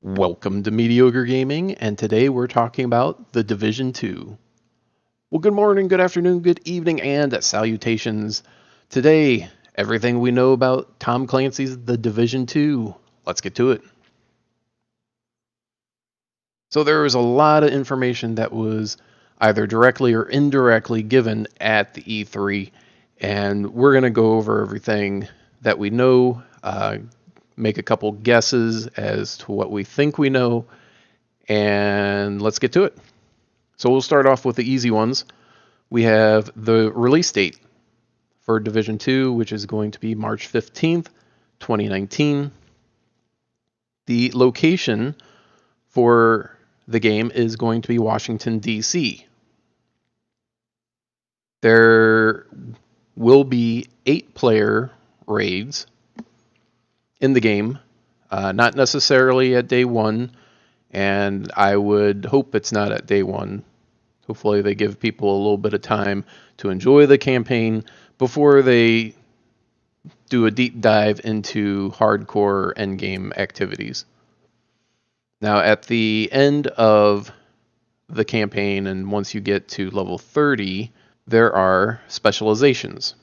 Welcome to Mediocre Gaming, and today we're talking about The Division 2. Well, good morning, good afternoon, good evening, and salutations. Today, everything we know about Tom Clancy's The Division 2. Let's get to it. So there was a lot of information that was either directly or indirectly given at the E3, and we're going to go over everything that we know, make a couple guesses as to what we think we know, and let's get to it. So we'll start off with the easy ones. We have the release date for Division 2, which is going to be March 15th, 2019. The location for the game is going to be Washington, D.C. There will be 8-player raids in the game, not necessarily at day one, and I would hope it's not at day one. Hopefully they give people a little bit of time to enjoy the campaign before they do a deep dive into hardcore endgame activities. Now, at the end of the campaign, and once you get to level 30, there are specializations,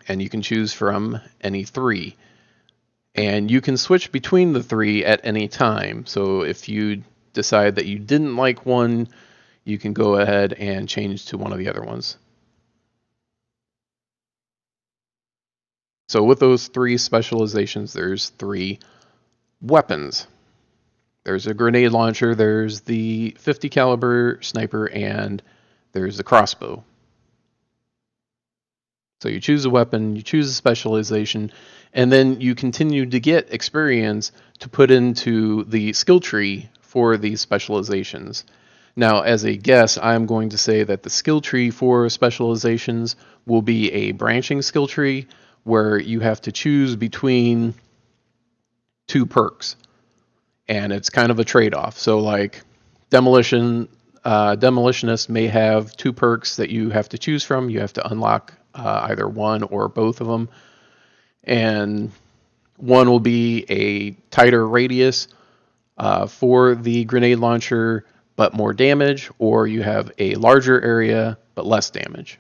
and you can choose from any 3. And you can switch between the 3 at any time. So if you decide that you didn't like one, you can go ahead and change to one of the other ones. So with those 3 specializations, there's 3 weapons. There's a grenade launcher, there's the 50 caliber sniper, and there's the crossbow. So you choose a weapon, you choose a specialization, and then you continue to get experience to put into the skill tree for these specializations. Now, as a guess, I'm going to say that the skill tree for specializations will be a branching skill tree where you have to choose between 2 perks. And it's kind of a trade-off. So like Demolitionist may have 2 perks that you have to choose from. You have to unlock either one or both of them. And one will be a tighter radius for the grenade launcher, but more damage, or you have a larger area, but less damage.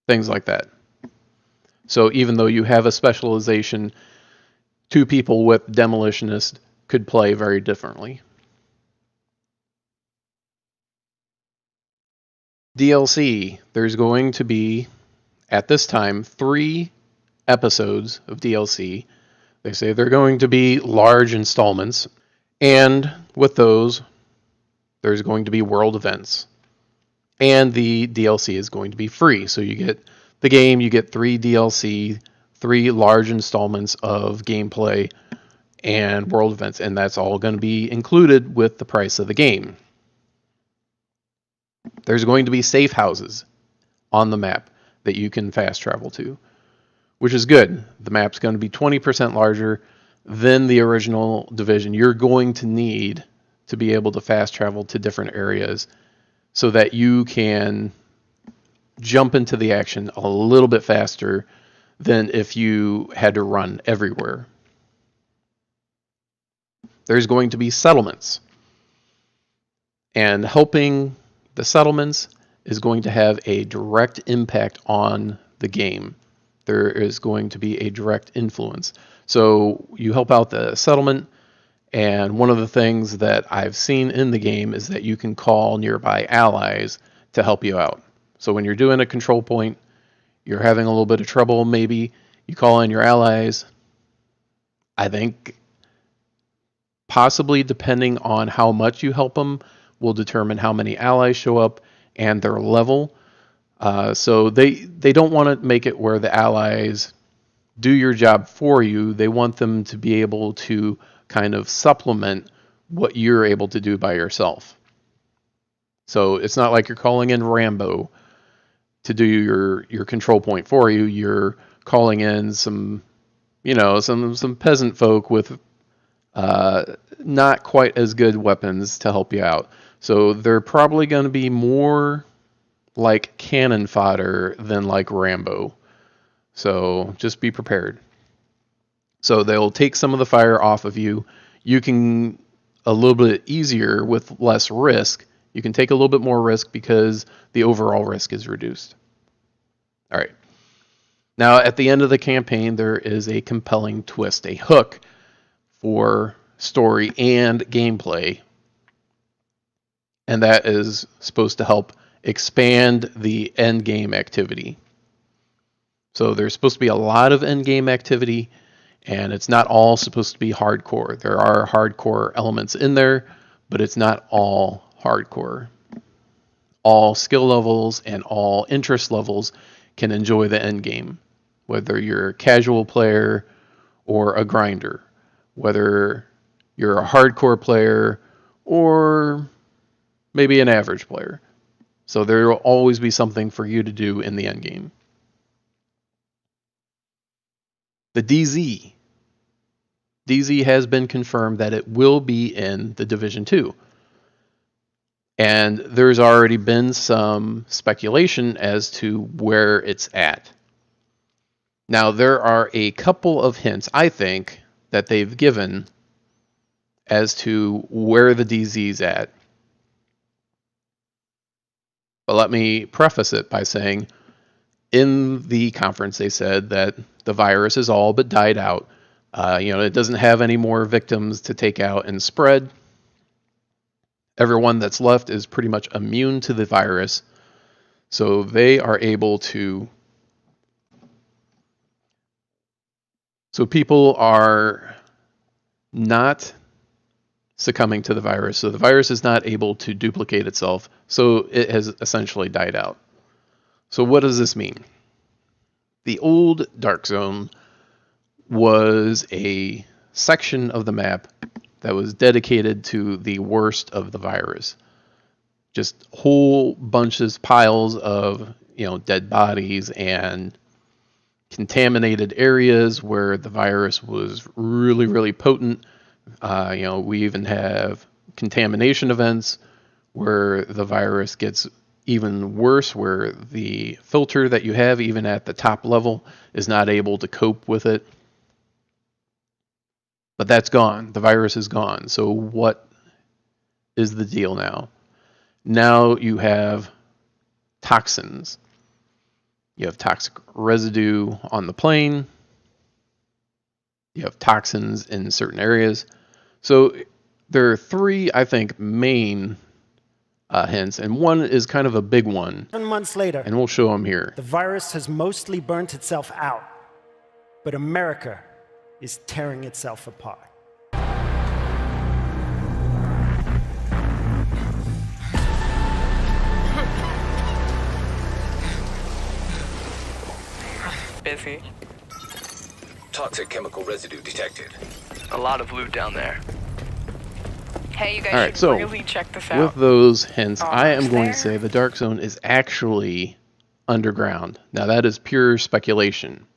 Things like that. So even though you have a specialization, 2 people with Demolitionist could play very differently. DLC, there's going to be, at this time, 3 episodes of DLC. They say they're going to be large installments, and with those, there's going to be world events. And the DLC is going to be free, so you get the game, you get 3 DLC, 3 large installments of gameplay and world events, and that's all going to be included with the price of the game. There's going to be safe houses on the map that you can fast travel to, which is good. The map's going to be 20% larger than the original Division. You're going to need to be able to fast travel to different areas so that you can jump into the action a little bit faster than if you had to run everywhere. There's going to be settlements, and helping the settlements is going to have a direct impact on the game. There is going to be a direct influence. So you help out the settlement, and one of the things that I've seen in the game is that you can call nearby allies to help you out. So when you're doing a control point, you're having a little bit of trouble, maybe you call in your allies. I think possibly depending on how much you help them will determine how many allies show up and their level. So they don't want to make it where the allies do your job for you. They want them to be able to kind of supplement what you're able to do by yourself. So it's not like you're calling in Rambo to do your control point for you. You're calling in some peasant folk with not quite as good weapons to help you out. So they're probably going to be more like cannon fodder than like Rambo. So just be prepared. So they'll take some of the fire off of you. You can, a little bit easier with less risk, you can take a little bit more risk because the overall risk is reduced. All right. Now, at the end of the campaign, there is a compelling twist, a hook for story and gameplay. And that is supposed to help expand the end game activity. So there's supposed to be a lot of end game activity, and it's not all supposed to be hardcore. There are hardcore elements in there, but it's not all hardcore. All skill levels and all interest levels can enjoy the end game, whether you're a casual player or a grinder, whether you're a hardcore player or maybe an average player. So there will always be something for you to do in the end game. The DZ. DZ has been confirmed that it will be in the Division 2. And there's already been some speculation as to where it's at. Now, there are a couple of hints, I think, that they've given as to where the DZ's at. But let me preface it by saying, in the conference, they said that the virus has all but died out. It doesn't have any more victims to take out and spread. Everyone that's left is pretty much immune to the virus. So they are able to... So people are not succumbing to the virus. So the virus is not able to duplicate itself. So it has essentially died out. So what does this mean? The old Dark Zone was a section of the map that was dedicated to the worst of the virus. Just whole bunches, piles of, dead bodies and contaminated areas where the virus was really, really potent. We even have contamination events where the virus gets even worse, where the filter that you have, even at the top level, is not able to cope with it. But that's gone. The virus is gone. So what is the deal now? Now you have toxins. You have toxic residue on the plane. You have toxins in certain areas. So there are three, I think, main hints, and one is kind of a big one. 7 months later, and we'll show them here. The virus has mostly burnt itself out, but America is tearing itself apart. Busy. Toxic chemical residue detected. A lot of loot down there. Hey, you guys Alright, should really check this out. With those hints, I am going there. to say the Dark Zone is actually underground. Now that is pure speculation.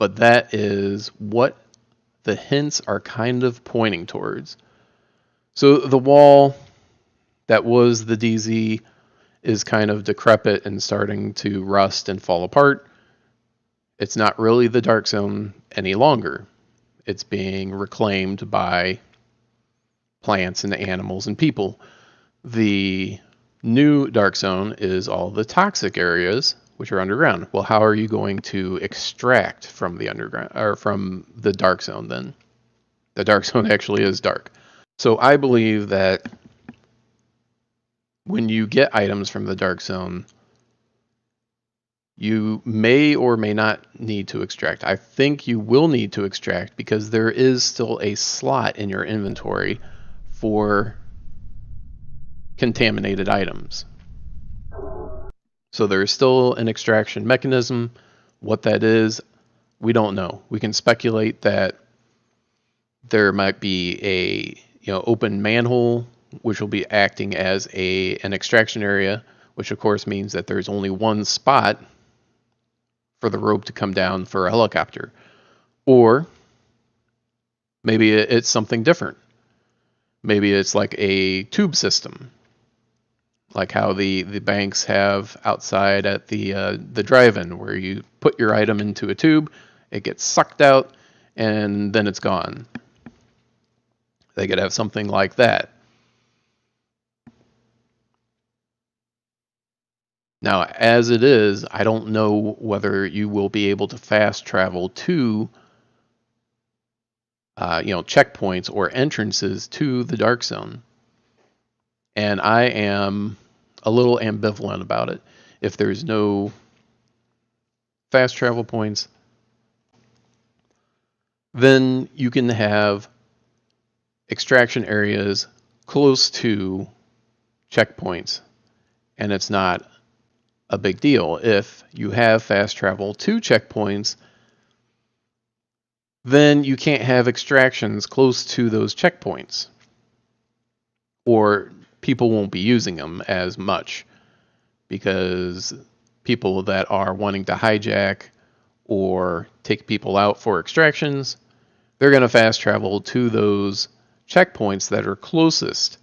But that is what the hints are kind of pointing towards. So the wall that was the DZ is kind of decrepit and starting to rust and fall apart. It's not really the Dark Zone any longer. It's being reclaimed by plants and animals and people. The new Dark Zone is all the toxic areas, which are underground. Well, how are you going to extract from the underground or from the Dark Zone then? The Dark Zone actually is dark. So I believe that when you get items from the Dark Zone, you may or may not need to extract. I think you will need to extract because there is still a slot in your inventory for contaminated items. So there is still an extraction mechanism. What that is, we don't know. We can speculate that there might be a open manhole which will be acting as an extraction area, which of course means that there's only one spot for the rope to come down for a helicopter. Or maybe it's something different. Maybe it's like a tube system. like how the banks have outside at the drive-in, where you put your item into a tube, it gets sucked out, and then it's gone. They could have something like that. Now, as it is, I don't know whether you will be able to fast travel to checkpoints or entrances to the Dark Zone. And I am a little ambivalent about it. If there's no fast travel points, then you can have extraction areas close to checkpoints, and it's not a big deal. If you have fast travel to checkpoints, then you can't have extractions close to those checkpoints, or people won't be using them as much, because people that are wanting to hijack or take people out for extractions, they're going to fast travel to those checkpoints that are closest.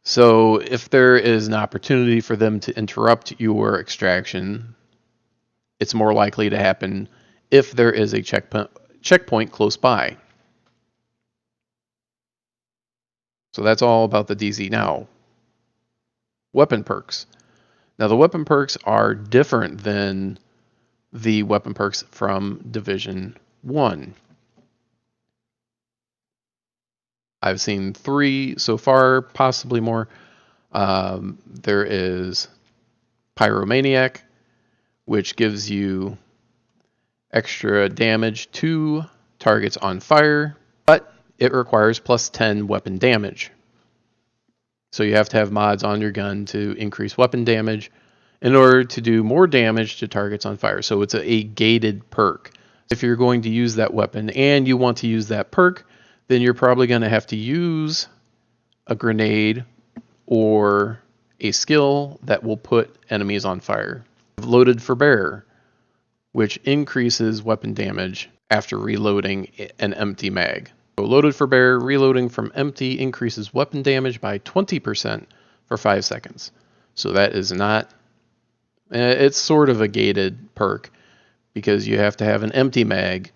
So if there is an opportunity for them to interrupt your extraction, it's more likely to happen if there is a checkpoint close by. So that's all about the DZ. Now, weapon perks. Now, the weapon perks are different than the weapon perks from Division 1. I've seen 3 so far, possibly more. There is Pyromaniac, which gives you extra damage to targets on fire, but it requires plus 10 weapon damage. So you have to have mods on your gun to increase weapon damage in order to do more damage to targets on fire. So it's a gated perk. If you're going to use that weapon and you want to use that perk, then you're probably going to have to use a grenade or a skill that will put enemies on fire. Loaded for Bear, which increases weapon damage after reloading an empty mag. So Loaded for Bear, reloading from empty increases weapon damage by 20% for 5 seconds. So that is not... It's sort of a gated perk, because you have to have an empty mag,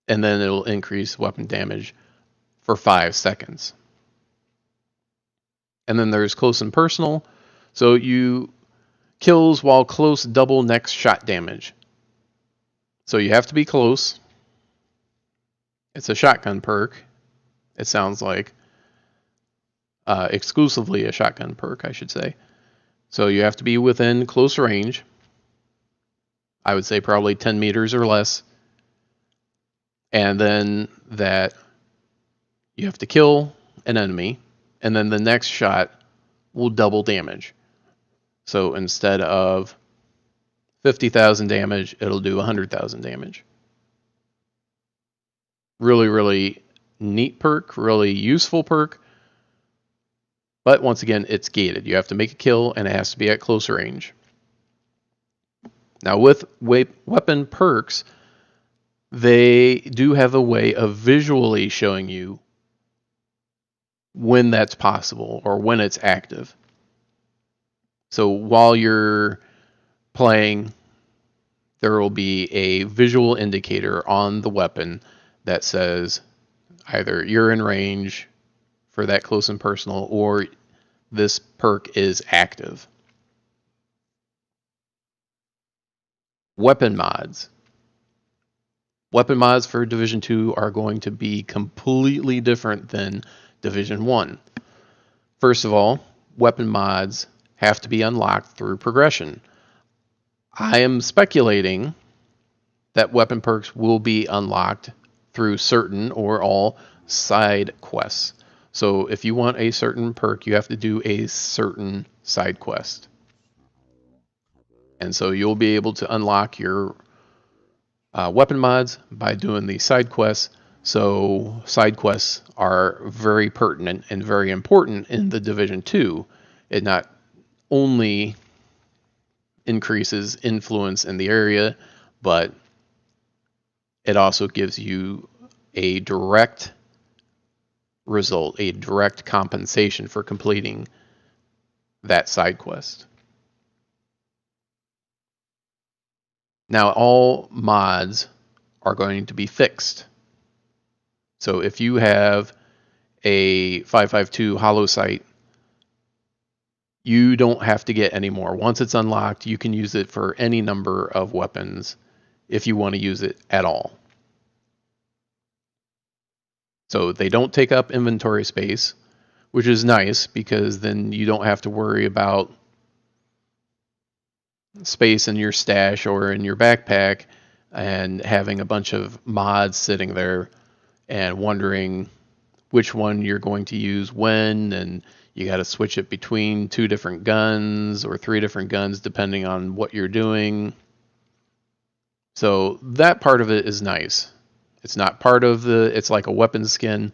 and then it'll increase weapon damage for 5 seconds. And then there's Close and Personal. So you kills while close double next shot damage. So you have to be close. It's a shotgun perk, it sounds like. Exclusively a shotgun perk, I should say. So you have to be within close range. I would say probably 10 meters or less. And then that you have to kill an enemy, and then the next shot will double damage. So instead of 50,000 damage, it'll do 100,000 damage. Really, really neat perk, really useful perk. But once again, it's gated. You have to make a kill, and it has to be at close range. Now with weapon perks, they do have a way of visually showing you when that's possible or when it's active. So while you're playing, there will be a visual indicator on the weapon that says either you're in range for that close and personal, or this perk is active. Weapon mods. Weapon mods for Division 2 are going to be completely different than Division 1. First of all, weapon mods have to be unlocked through progression. I am speculating that weapon perks will be unlocked through certain or all side quests. So if you want a certain perk, you have to do a certain side quest. And so you'll be able to unlock your weapon mods by doing the side quests. So side quests are very pertinent and very important in the Division 2. It not only increases influence in the area, but it also gives you a direct result, a direct compensation for completing that side quest. Now, all mods are going to be fixed. So if you have a 552 hollow sight, you don't have to get any more. Once it's unlocked, you can use it for any number of weapons if you want to use it at all. So they don't take up inventory space, which is nice because then you don't have to worry about space in your stash or in your backpack and having a bunch of mods sitting there and wondering which one you're going to use when, and you got to switch it between 2 different guns or 3 different guns depending on what you're doing. So that part of it is nice. It's not part of it's like a weapon skin.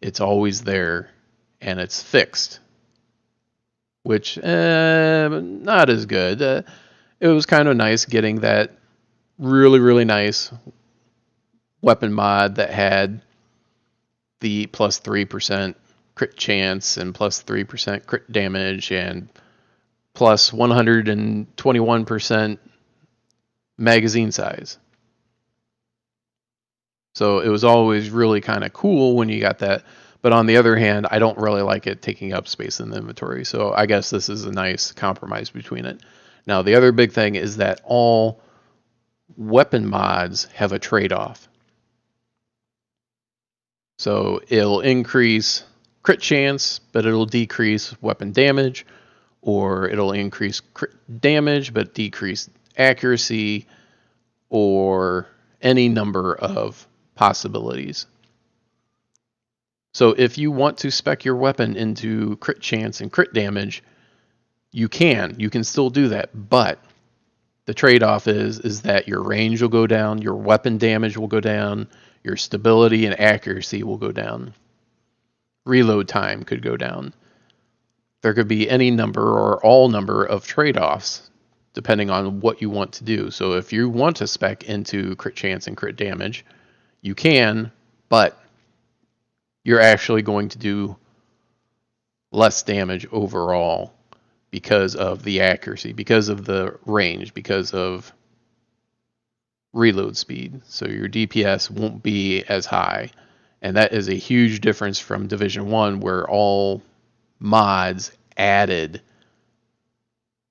It's always there and it's fixed, which not as good. It was kind of nice getting that really, really nice weapon mod that had the plus 3% crit chance and plus 3% crit damage and plus 121% magazine size. So it was always really kind of cool when you got that. But on the other hand, I don't really like it taking up space in the inventory. So I guess this is a nice compromise between it. Now, the other big thing is that all weapon mods have a trade-off. So it'll increase crit chance, but it'll decrease weapon damage, or it'll increase crit damage, but decrease accuracy, or any number of possibilities. So if you want to spec your weapon into crit chance and crit damage, you can still do that, but the trade-off is that your range will go down, your weapon damage will go down, your stability and accuracy will go down. Reload time could go down. There could be any number or all number of trade-offs depending on what you want to do. So if you want to spec into crit chance and crit damage, you can, but you're actually going to do less damage overall because of the accuracy, because of the range, because of reload speed. So your DPS won't be as high. And that is a huge difference from Division 1 where all mods added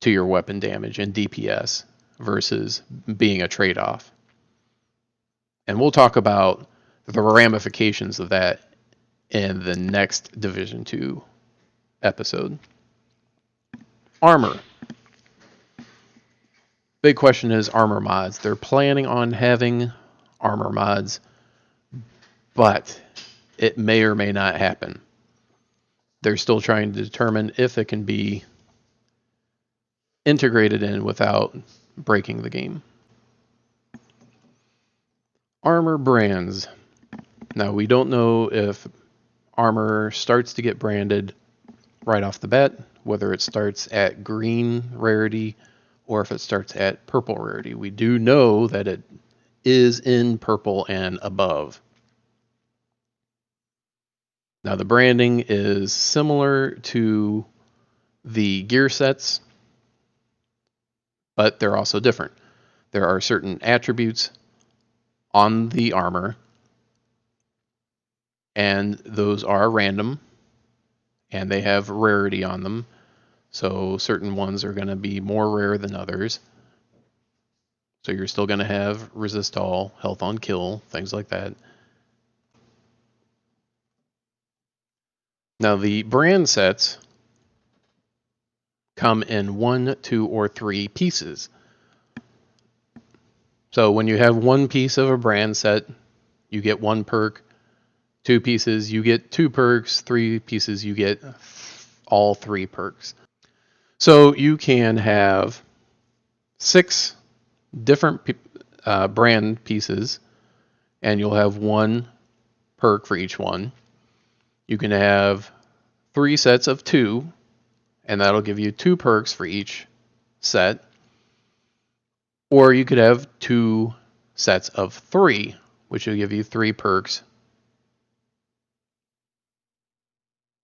to your weapon damage and DPS versus being a trade-off. And we'll talk about the ramifications of that in the next Division 2 episode. Armor. Big question is armor mods. They're planning on having armor mods, but it may or may not happen. They're still trying to determine if it can be integrated in without breaking the game. Armor brands. Now, we don't know if armor starts to get branded right off the bat, whether it starts at green rarity or if it starts at purple rarity. We do know that it is in purple and above. Now, the branding is similar to the gear sets, but they're also different. There are certain attributes on the armor, and those are random, and they have rarity on them. So certain ones are going to be more rare than others. So you're still going to have resist all, health on kill, things like that. Now the brand sets come in 1, 2, or 3 pieces. So when you have 1 piece of a brand set, you get 1 perk. 2 pieces, you get 2 perks. 3 pieces, you get all 3 perks. So you can have 6 different brand pieces, and you'll have 1 perk for each one. You can have 3 sets of 2, and that'll give you 2 perks for each set. Or you could have 2 sets of 3, which will give you 3 perks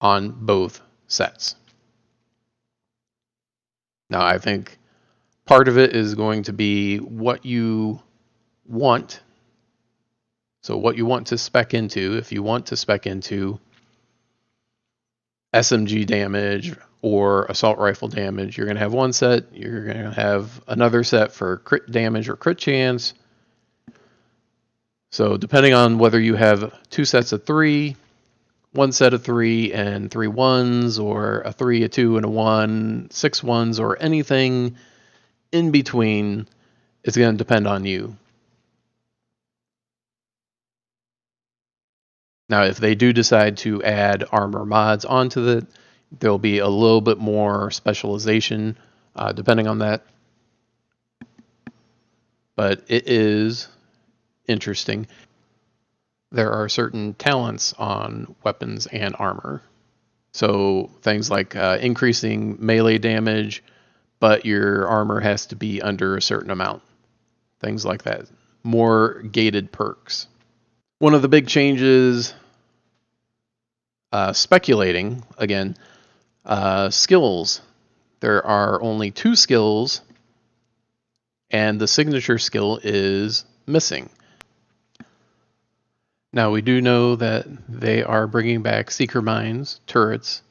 on both sets. Now, I think part of it is going to be what you want. So what you want to spec into. If you want to spec into SMG damage or assault rifle damage, you're going to have one set. You're going to have another set for crit damage or crit chance. So depending on whether you have two sets of 3, one set of 3 and 3 ones, or a 3, a 2, and a 1, 6 ones, or anything in between, it's going to depend on you. Now, if they do decide to add armor mods onto it, there'll be a little bit more specialization depending on that. But it is interesting. There are certain talents on weapons and armor. So things like increasing melee damage, but your armor has to be under a certain amount. Things like that. More gated perks. One of the big changes, speculating, again, skills. There are only 2 skills, and the signature skill is missing. Now, we do know that they are bringing back seeker mines, turrets.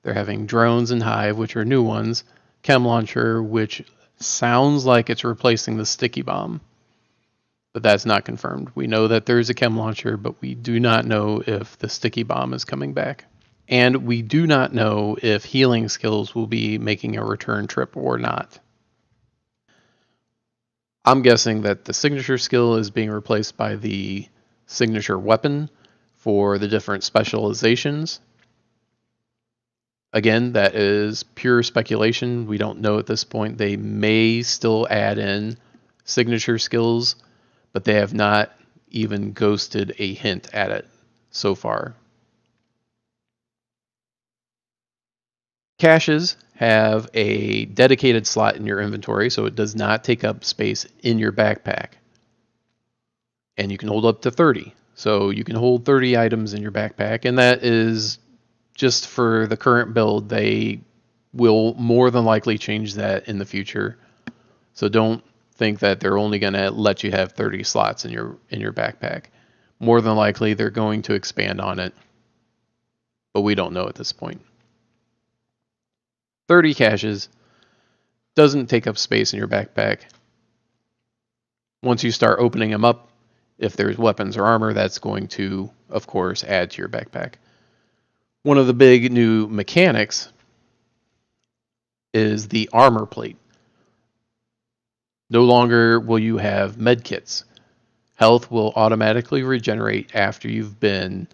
They're having drones and hive, which are new ones. Chem launcher, which sounds like it's replacing the sticky bomb, but that's not confirmed. We know that there's a chem launcher, but we do not know if the sticky bomb is coming back. And we do not know if healing skills will be making a return trip or not. I'm guessing that the signature skill is being replaced by the signature weapon for the different specializations. Again, that is pure speculation. We don't know at this point. They may still add in signature skills, but they have not even ghosted a hint at it so far. Caches have a dedicated slot in your inventory, so it does not take up space in your backpack. And you can hold up to 30. So you can hold 30 items in your backpack, and that is just for the current build. They will more than likely change that in the future. So don't think that they're only going to let you have 30 slots in your backpack. More than likely they're going to expand on it, but we don't know at this point. 30 caches doesn't take up space in your backpack. Once you start opening them up, if there's weapons or armor, that's going to, of course, add to your backpack. One of the big new mechanics is the armor plate. No longer will you have med kits. Health will automatically regenerate after you've been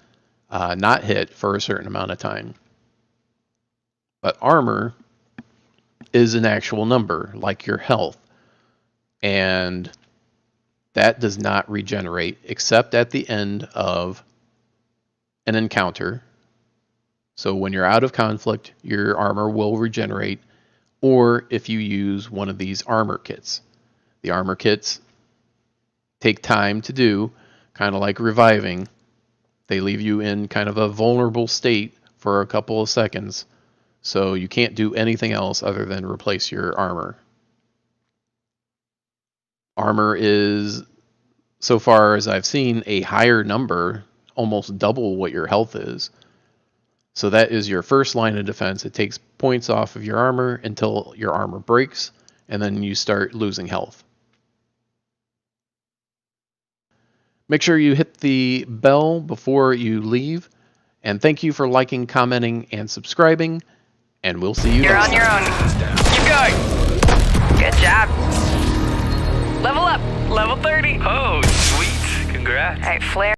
not hit for a certain amount of time. But armor is an actual number, like your health. And that does not regenerate except at the end of an encounter. So when you're out of conflict, your armor will regenerate, or if you use one of these armor kits. The armor kits take time to do, kind of like reviving. They leave you in kind of a vulnerable state for a couple of seconds, so you can't do anything else other than replace your armor. Armor is, so far as I've seen, a higher number, almost double what your health is. So that is your first line of defense. It takes points off of your armor until your armor breaks, and then you start losing health. Make sure you hit the bell before you leave, and thank you for liking, commenting, and subscribing, and we'll see you You're next on your time. own. Keep going. Good job. Level up. Level 30. Oh, sweet. Congrats. All right, flare.